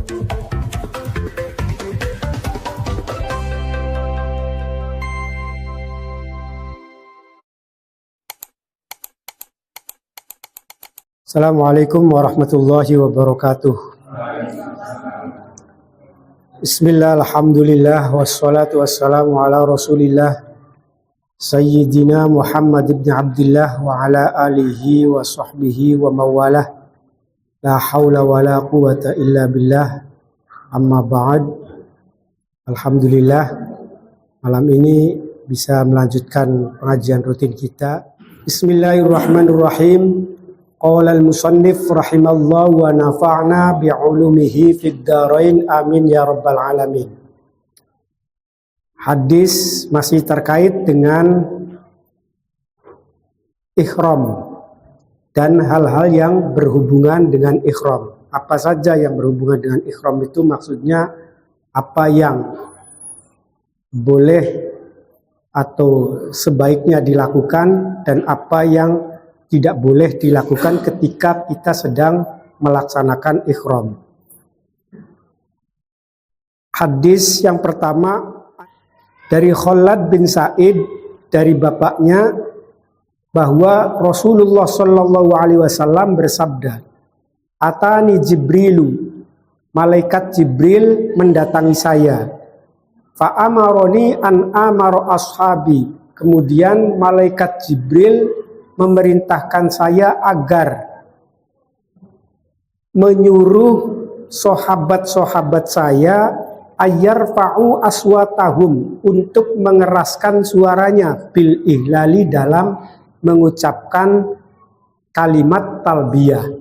Assalamualaikum warahmatullahi wabarakatuh. Bismillah, alhamdulillah, wassalatu wassalamu ala rasulillah Sayyidina Muhammad ibn Abdullah wa ala alihi wa sahbihi wa mawalah. La hawla wa la quwata illa billah. Amma ba'd. Alhamdulillah, malam ini bisa melanjutkan pengajian rutin kita. Bismillahirrahmanirrahim. Qala al-musannif rahimallahu wa nafa'na bi'ulumihi fid darain amin ya rabbal alamin. Hadis masih terkait dengan ihram dan hal-hal yang berhubungan dengan ihram. Apa saja yang berhubungan dengan ihram itu maksudnya apa yang boleh atau sebaiknya dilakukan dan apa yang tidak boleh dilakukan ketika kita sedang melaksanakan ihram. Hadis yang pertama dari Khalad bin Sa'id dari bapaknya bahwa Rasulullah Shallallahu Alaihi Wasallam bersabda, "Atani Jibrilu, malaikat Jibril mendatangi saya. Fa'amaroni an amaro ashabi." Kemudian malaikat Jibril memerintahkan saya agar menyuruh sahabat-sahabat saya ayyarfa'u aswatahum, untuk mengeraskan suaranya bil ihlali, dalam mengucapkan kalimat talbiyah.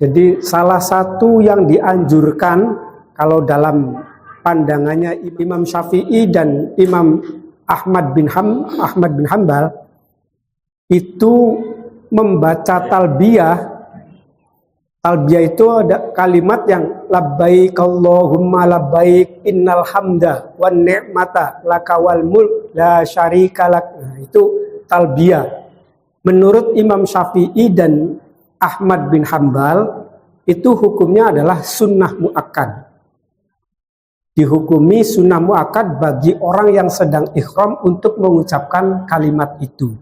Jadi salah satu yang dianjurkan kalau dalam pandangannya Imam Syafi'i dan Imam Ahmad bin Hanbal itu membaca talbiyah. Talbiyah itu ada kalimat yang labbaik Allahumma labbaik innal hamda wan ni'mata lakawal mulk la syarika lak. Nah, itu talbiyah. Menurut Imam Syafi'i dan Ahmad bin Hanbal itu hukumnya adalah sunnah muakkad. Dihukumi sunnah muakkad bagi orang yang sedang ihram untuk mengucapkan kalimat itu.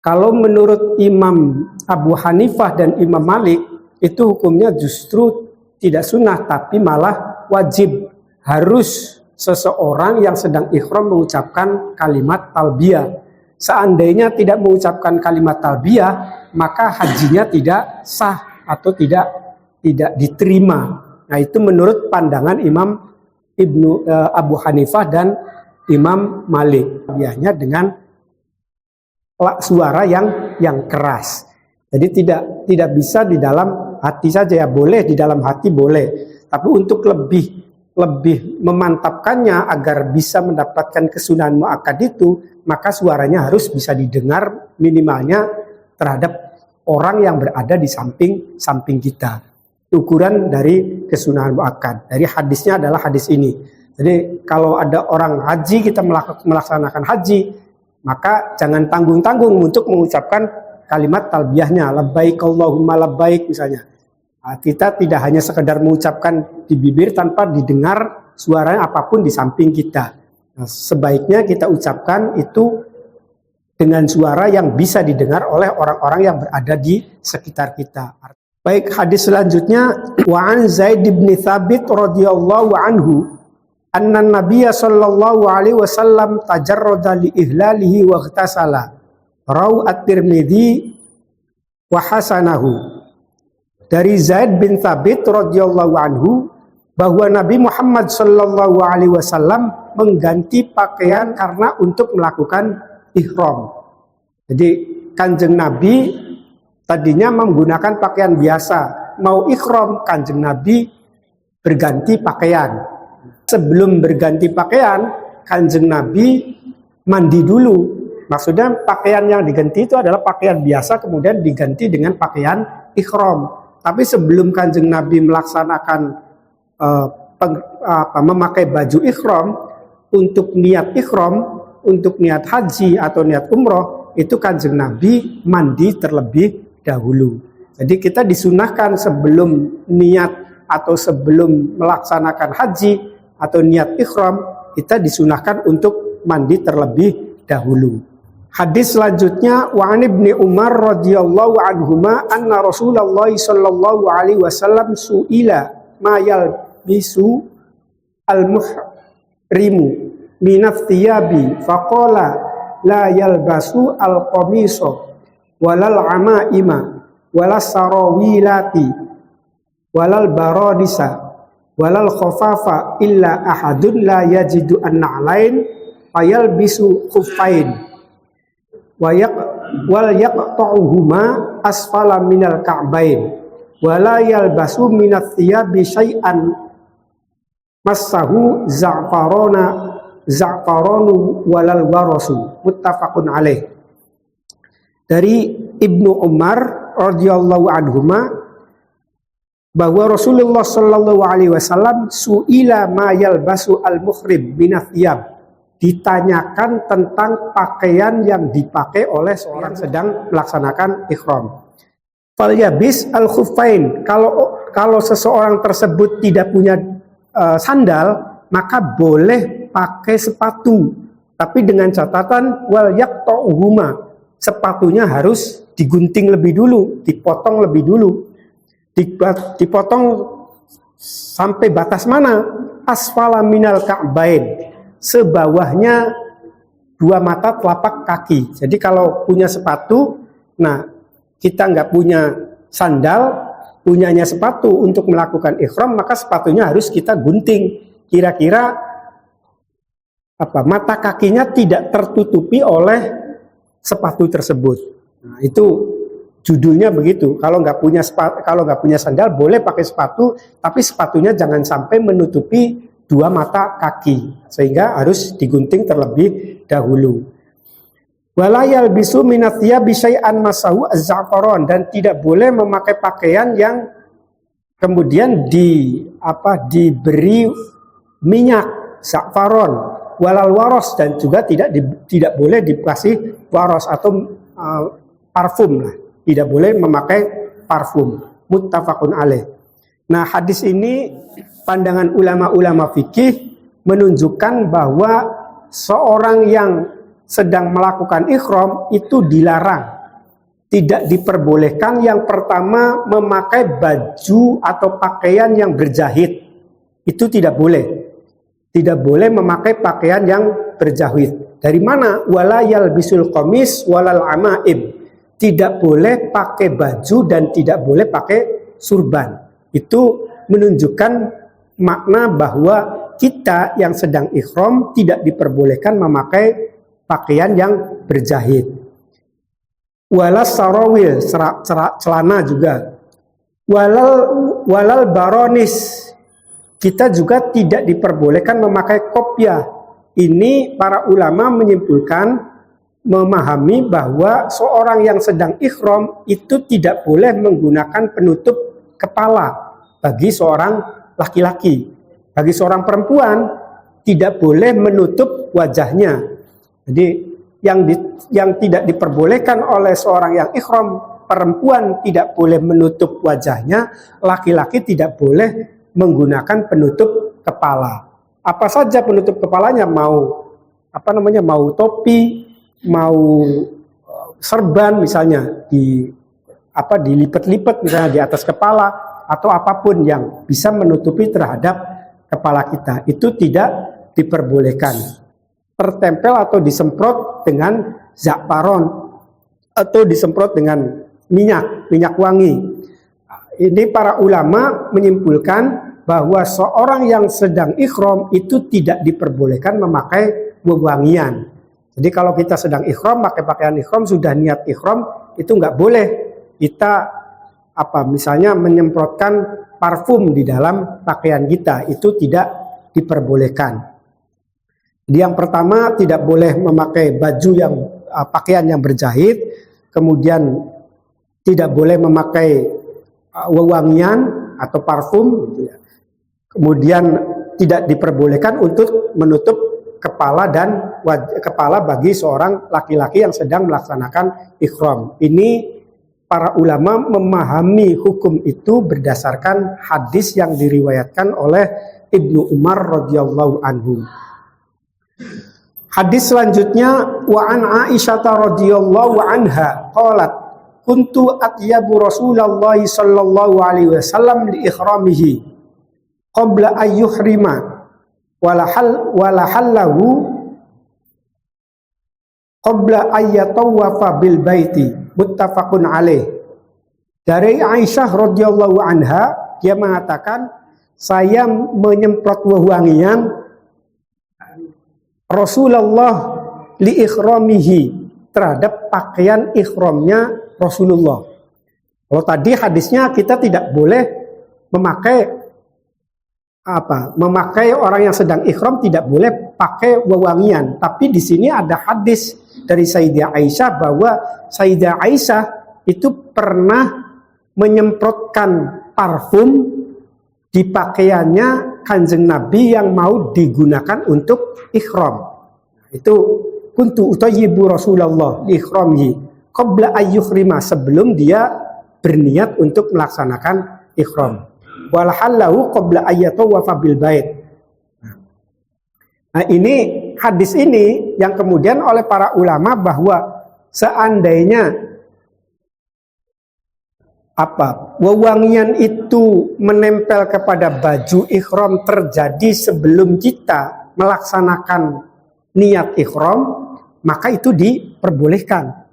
Kalau menurut Imam Abu Hanifah dan Imam Malik, itu hukumnya justru tidak sunnah, tapi malah wajib. Harus seseorang yang sedang ihram mengucapkan kalimat talbiyah. Seandainya tidak mengucapkan kalimat talbiyah, maka hajinya tidak sah atau tidak diterima. Nah, itu menurut pandangan Imam Abu Hanifah dan Imam Malik. Talbiyahnya dengan suara yang keras. Jadi tidak bisa di dalam hati saja, ya boleh di dalam hati boleh, tapi untuk lebih memantapkannya agar bisa mendapatkan kesunahan muakkad itu, maka suaranya harus bisa didengar minimalnya terhadap orang yang berada di samping kita. Ukuran dari kesunahan muakkad. Dari hadisnya adalah hadis ini. Jadi kalau ada orang haji, kita melaksanakan haji, maka jangan tanggung-tanggung untuk mengucapkan kalimat talbiyahnya, labbaik Allahumma labbaik misalnya. Nah, kita tidak hanya sekedar mengucapkan di bibir tanpa didengar suaranya apapun di samping kita. Nah, sebaiknya kita ucapkan itu dengan suara yang bisa didengar oleh orang-orang yang berada di sekitar kita. Baik, hadis selanjutnya, wa an Zaid bin Thabit radhiyallahu anhu anna Nabiyya sallallahu alaihi wasallam tajarrada li ihlalihi wa ightasala. Rawu at-Tirmidzi wa hasanahu. Dari Zaid bin Thabit radhiyallahu anhu bahwa Nabi Muhammad sallallahu alaihi wasallam mengganti pakaian karena untuk melakukan ihram. Jadi Kanjeng Nabi tadinya menggunakan pakaian biasa, mau ihram Kanjeng Nabi berganti pakaian. Sebelum berganti pakaian, Kanjeng Nabi mandi dulu. Maksudnya pakaian yang diganti itu adalah pakaian biasa kemudian diganti dengan pakaian ihram. Tapi sebelum Kanjeng Nabi melaksanakan memakai baju ihram untuk niat ihram, untuk niat haji atau niat umroh, itu Kanjeng Nabi mandi terlebih dahulu. Jadi kita disunahkan sebelum niat atau sebelum melaksanakan haji atau niat ihram, kita disunahkan untuk mandi terlebih dahulu. Hadis selanjutnya, wa an Ibnu Umar radhiyallahu anhuma anna Rasulullah sallallahu alaihi wasallam suila ma yalbisu al-muhrimu minaf thiyabi faqala la yalbasu al-qamisa walal amaima walas sarawilati walal baradisa walal khafafa illa ahadun la yajidu an-na'lain fayalbisu khuffain wal yaqta'uhuma asfala minal ka'bain wala yalbasu minat thiyabi syai'an massahu za'faranu walal warasu. Muttafaqun alaih. Dari Ibnu Umar radhiyallahu anhuma bahwa Rasulullah sallallahu alaihi wasallam suila ma yalbasu al-muhrim minat thiyab, ditanyakan tentang pakaian yang dipakai oleh seorang sedang melaksanakan ihram. Falyabis al-khuffain, kalau seseorang tersebut tidak punya sandal, maka boleh pakai sepatu, tapi dengan catatan wal yaqta'uhuma, sepatunya harus digunting lebih dulu, dipotong lebih dulu. Dipotong sampai batas mana? Asfala minal ka'bain, sebawahnya 2 mata telapak kaki. Jadi kalau punya sepatu, nah kita nggak punya sandal, punyanya sepatu untuk melakukan ihram, maka sepatunya harus kita gunting. Kira-kira mata kakinya tidak tertutupi oleh sepatu tersebut. Nah, itu judulnya begitu. Kalau nggak punya sandal boleh pakai sepatu, tapi sepatunya jangan sampai menutupi 2 mata kaki, sehingga harus digunting terlebih dahulu. Wala yalbisu minat thiyabi syai'an masahu az-za'faron, dan tidak boleh memakai pakaian yang kemudian diberi minyak za'faron, walal waros, dan juga tidak boleh dikasih waros atau parfum lah. Tidak boleh memakai parfum. Muttafaqun alaih. Nah, hadis ini pandangan ulama-ulama fikih menunjukkan bahwa seorang yang sedang melakukan ihram itu dilarang, tidak diperbolehkan yang pertama memakai baju atau pakaian yang berjahit. Itu tidak boleh. Tidak boleh memakai pakaian yang berjahit. Dari mana? Wala yalbisul qamis walal amaim. Tidak boleh pakai baju dan tidak boleh pakai surban. Itu menunjukkan makna bahwa kita yang sedang ihram tidak diperbolehkan memakai pakaian yang berjahit. Walas sarawil, celana juga. Walal baronis, kita juga tidak diperbolehkan memakai kopiah. Ini para ulama menyimpulkan, memahami bahwa seorang yang sedang ihram itu tidak boleh menggunakan penutup kepala bagi seorang laki-laki. Bagi seorang perempuan tidak boleh menutup wajahnya. Jadi yang tidak diperbolehkan oleh seorang yang ihram, perempuan tidak boleh menutup wajahnya, laki-laki tidak boleh menggunakan penutup kepala. Apa saja penutup kepalanya, mau topi, mau serban misalnya, dilipat-lipat misalnya di atas kepala, atau apapun yang bisa menutupi terhadap kepala kita, itu tidak diperbolehkan. Tertempel atau disemprot dengan za'faron atau disemprot dengan minyak wangi. Ini para ulama menyimpulkan bahwa seorang yang sedang ihram itu tidak diperbolehkan memakai wewangian. Jadi kalau kita sedang ihram, pakai pakaian ihram, sudah niat ihram, itu nggak boleh kita misalnya menyemprotkan parfum di dalam pakaian kita, itu tidak diperbolehkan. Jadi yang pertama, tidak boleh memakai baju yang pakaian yang berjahit, kemudian tidak boleh memakai wewangian atau parfum, gitu ya. Kemudian tidak diperbolehkan untuk menutup kepala dan kepala bagi seorang laki-laki yang sedang melaksanakan ihram. Ini para ulama memahami hukum itu berdasarkan hadis yang diriwayatkan oleh Ibnu Umar radhiyallahu anhu. Hadis selanjutnya, wa an Aisyah radhiyallahu anha qalat kuntu atyabu Rasulullah sallallahu alaihi wasallam li ikhramihi qabla an yuhrima wala hallahu qabla an yatawafa bil baiti, muttafaqun alaih. Dari Aisyah radhiyallahu anha, dia mengatakan, saya menyemprot wewangian Rasulullah li ikhramihi, terhadap pakaian ikhramnya Rasulullah. Kalau tadi hadisnya kita tidak boleh memakai orang yang sedang ikhram tidak boleh pakai wewangian. Tapi di sini ada hadis dari Sayyidah Aisyah bahwa Sayyidah Aisyah itu pernah menyemprotkan parfum di pakaiannya Kanjeng Nabi yang mau digunakan untuk ikhram. Itu kuntu utayyibu Rasulullah li ikhramihi qabla ayyukhrima, sebelum dia berniat untuk melaksanakan ikhram. Wal halahu qabla ayyatawafa bil bait. Nah, ini hadis ini yang kemudian oleh para ulama bahwa seandainya wewangian itu menempel kepada baju ikhram terjadi sebelum kita melaksanakan niat ikhram, maka itu diperbolehkan.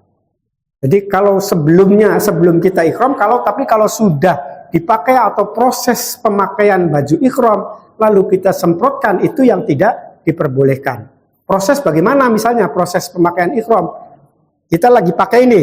Jadi kalau sebelum kita ikhram, tapi kalau sudah dipakai atau proses pemakaian baju ikhram lalu kita semprotkan, itu yang tidak diperbolehkan. Proses bagaimana? Misalnya proses pemakaian ikhram, kita lagi pakai ini,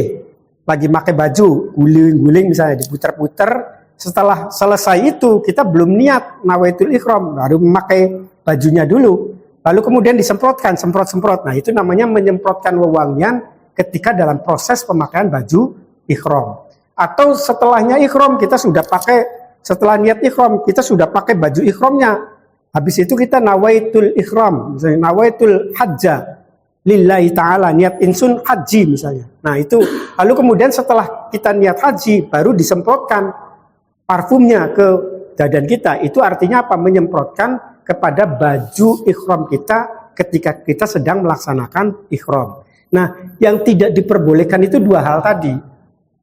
lagi pakai baju, guling-guling misalnya, diputar-putar. Setelah selesai itu kita belum niat nawaitul ikhram, baru memakai bajunya dulu, lalu kemudian disemprotkan, semprot-semprot. Nah, itu namanya menyemprotkan wewangian ketika dalam proses pemakaian baju ikhram. Atau setelahnya ikhram, kita sudah pakai, setelah niat ikhram kita sudah pakai baju ikhramnya, habis itu kita nawaitul ikhram, misalnya nawaitul hajja lillahi ta'ala, niat insun haji misalnya. Nah itu, lalu kemudian setelah kita niat haji, baru disemprotkan parfumnya ke badan kita. Itu artinya apa? Menyemprotkan kepada baju ikhram kita ketika kita sedang melaksanakan ikhram. Nah, yang tidak diperbolehkan itu dua hal tadi.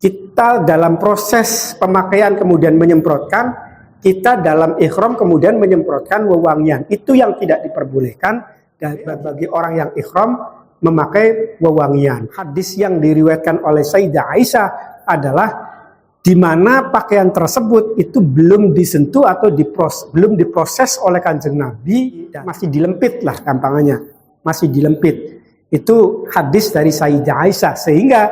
Kita dalam proses pemakaian kemudian menyemprotkan, kita dalam ikhram kemudian menyemprotkan wewangian. Itu yang tidak diperbolehkan bagi orang yang ikhram memakai wewangian. Hadis yang diriwayatkan oleh Sayyidah Aisyah adalah di mana pakaian tersebut itu belum disentuh atau belum diproses oleh Kanjeng Nabi, masih dilempit lah gampangannya, masih dilempit. Itu hadis dari Sayyidah Aisyah. Sehingga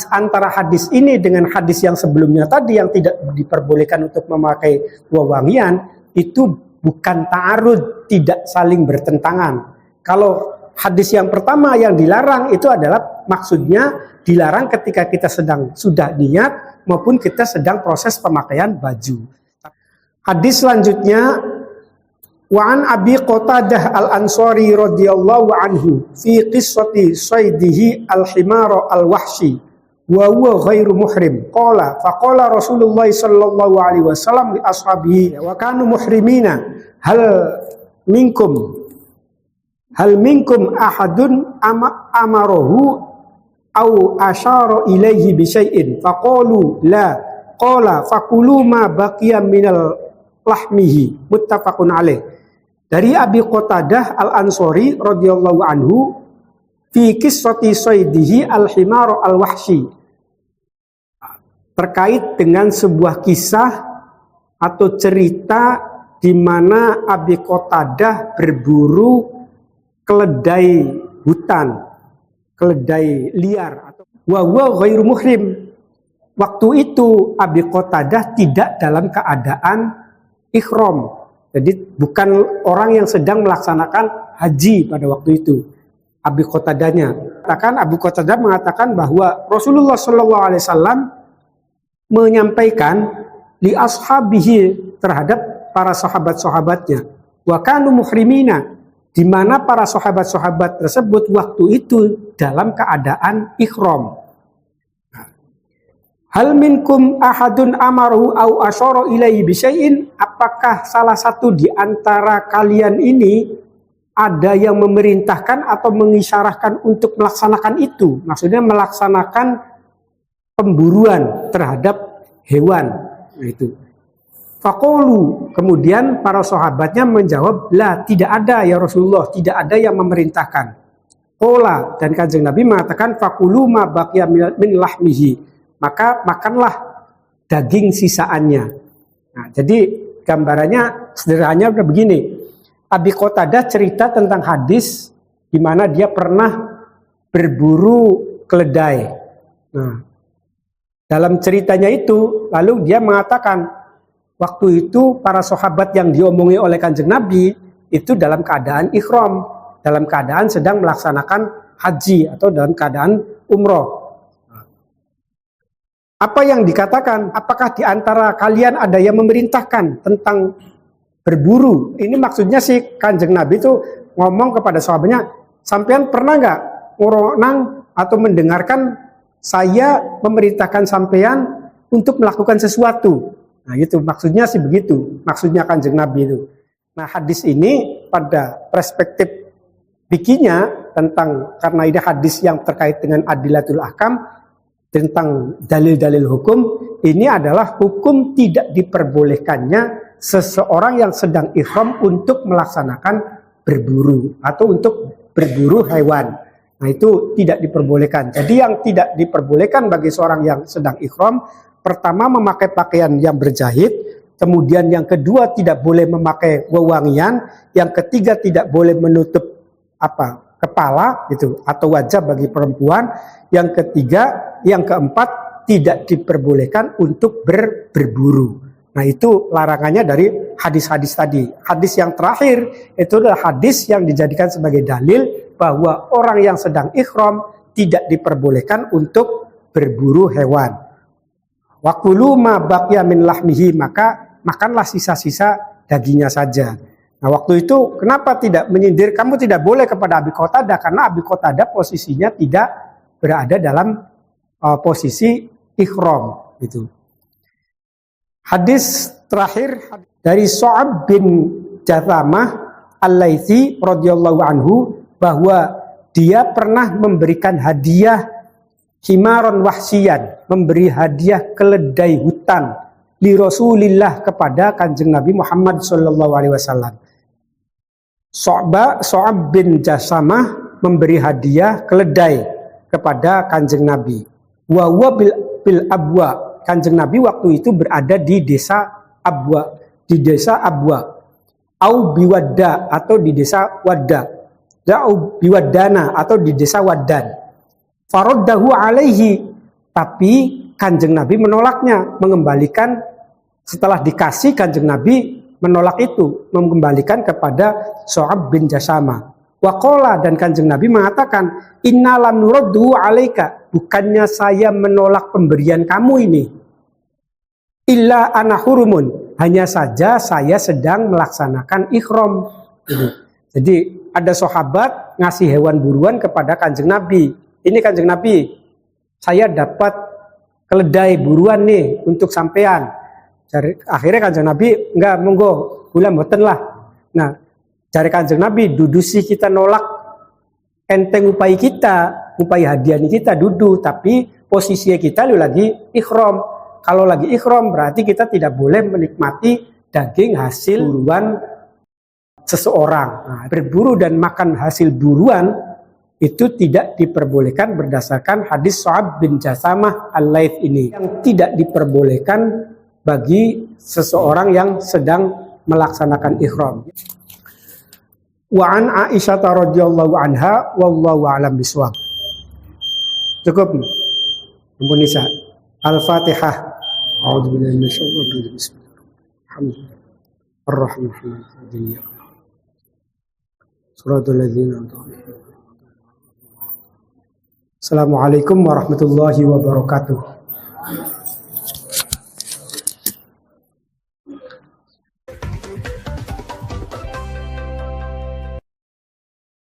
antara hadis ini dengan hadis yang sebelumnya tadi yang tidak diperbolehkan untuk memakai wewangian, itu bukan ta'arud, tidak saling bertentangan. Kalau hadis yang pertama yang dilarang itu adalah maksudnya dilarang ketika kita sudah niat maupun kita sedang proses pemakaian baju. Hadis selanjutnya, wa an Abi Qatadah al-Ansari radhiyallahu anhu fi qissati saydihi al-himar al-wahshi wa huwa ghairu muhrim qala faqala Rasulullah sallallahu alaihi wasallam li ashabihi wa kanu muhrimina hal minkum ahadun amarahu au asyara ilaihi bi syai'in faqalu la qala fakulu ma baqiya minal lahmihi, muttafaqun alaih. Dari Abi Qatadah al-Ansari radhiyallahu anhu fi qissati saydihi al-himar al-wahshi, terkait dengan sebuah kisah atau cerita di mana Abi Qatadah berburu keledai hutan, keledai liar, atau wa huwa ghairu muhrim. Waktu itu Abi Qatadah tidak dalam keadaan ikhram. Jadi bukan orang yang sedang melaksanakan haji pada waktu itu. Abi Qatadahnya. Abu Qatadah mengatakan bahwa Rasulullah Shallallahu Alaihi Wasallam menyampaikan li ashabihi, terhadap para sahabat-sahabatnya, wa kanu muhrimina, di mana para sahabat-sahabat tersebut waktu itu dalam keadaan ikhram. Hal minkum ahadun amaru au asyara ilaihi bisyai'in, apakah salah satu di antara kalian ini ada yang memerintahkan atau mengisyarahkan untuk melaksanakan itu? Maksudnya melaksanakan pemburuan terhadap hewan. Nah, itu. Faqulu, kemudian para sahabatnya menjawab, la, tidak ada ya Rasulullah, tidak ada yang memerintahkan. Qala, dan Kanjeng Nabi mengatakan, faqulu ma baqiya min lahmihi, maka makanlah daging sisaannya. Nah, jadi gambarannya sederhananya udah begini. Abi Qatadah cerita tentang hadis di mana dia pernah berburu keledai. Nah, dalam ceritanya itu, lalu dia mengatakan, waktu itu para sahabat yang diomongi oleh Kanjeng Nabi itu dalam keadaan ihram, dalam keadaan sedang melaksanakan haji atau dalam keadaan umroh. Apa yang dikatakan? Apakah di antara kalian ada yang memerintahkan tentang berburu? Ini maksudnya si Kanjeng Nabi itu ngomong kepada sahabatnya, sampean pernah nggak ngoronang atau mendengarkan saya memerintahkan sampean untuk melakukan sesuatu? Nah itu maksudnya sih begitu, maksudnya Kanjeng Nabi itu. Nah hadis ini pada perspektif fikihnya tentang, karena ini hadis yang terkait dengan adilatul ahkam, tentang dalil-dalil hukum, ini adalah hukum tidak diperbolehkannya seseorang yang sedang ihram untuk melaksanakan berburu atau untuk berburu hewan. Nah itu tidak diperbolehkan. Jadi yang tidak diperbolehkan bagi seorang yang sedang ihram, pertama memakai pakaian yang berjahit, kemudian yang kedua tidak boleh memakai wewangian, yang ketiga tidak boleh menutup kepala gitu atau wajah bagi perempuan, yang ketiga, yang keempat tidak diperbolehkan untuk berburu. Nah itu larangannya dari hadis-hadis tadi. Hadis yang terakhir itu adalah hadis yang dijadikan sebagai dalil bahwa orang yang sedang ihram tidak diperbolehkan untuk berburu hewan. Waqulu ma baqiya min lahmihi, maka makanlah sisa-sisa dagingnya saja. Nah waktu itu kenapa tidak menyindir, kamu tidak boleh kepada Abi Qatadah, karena Abi Qatadah posisinya tidak berada dalam posisi ihram gitu. Hadis terakhir dari Su'ab bin Jathamah Al-Laitsi radhiyallahu anhu, bahwa dia pernah memberikan hadiah himaron wahsiyan, memberi hadiah keledai hutan li Rasulillah kepada Kanjeng Nabi Muhammad sallallahu alaihi wasallam. Su'ab bin Jathamah memberi hadiah keledai kepada Kanjeng Nabi. Wa huwa bil Abwa, Kanjeng Nabi waktu itu berada di desa Abwa, au biwadda atau di desa Wadda, au biwaddana atau di desa Waddan. Faraddahu alaihi, tapi Kanjeng Nabi menolaknya, mengembalikan setelah dikasih, Kanjeng Nabi menolak itu, mengembalikan kepada Su'ab bin Jathamah. Waqala, dan Kanjeng Nabi mengatakan, innalam nuraddu alaika, bukannya saya menolak pemberian kamu ini, illa ana hurumun, hanya saja saya sedang melaksanakan ihram. Jadi ada sahabat ngasih hewan buruan kepada Kanjeng Nabi. Ini Kanjeng Nabi, saya dapat keledai buruan nih untuk sampean. Akhirnya Kanjeng Nabi, enggak, monggo, gula mboten lah. Nah, cari Kanjeng Nabi, dudu sih kita nolak enteng upai kita, upai hadiah kita dudu, tapi posisinya kita lagi ihram. Kalau lagi ihram berarti kita tidak boleh menikmati daging hasil buruan seseorang. Nah, berburu dan makan hasil buruan itu tidak diperbolehkan berdasarkan hadis Su'ab bin Jathamah Al-Laits ini, yang tidak diperbolehkan bagi seseorang yang sedang melaksanakan ihram. Wa an Aisyah radhiyallahu anha wallahu a'lam bishawab. Cukup. Ampun Nisa. Al-Fatihah. A'udzubillahi minasyaitonir rajim. Bismillahirrahmanirrahim. Ar-Rahmanir-Rahim. Suratul ladzina an'amta 'alaihim. Assalamualaikum warahmatullahi wabarakatuh.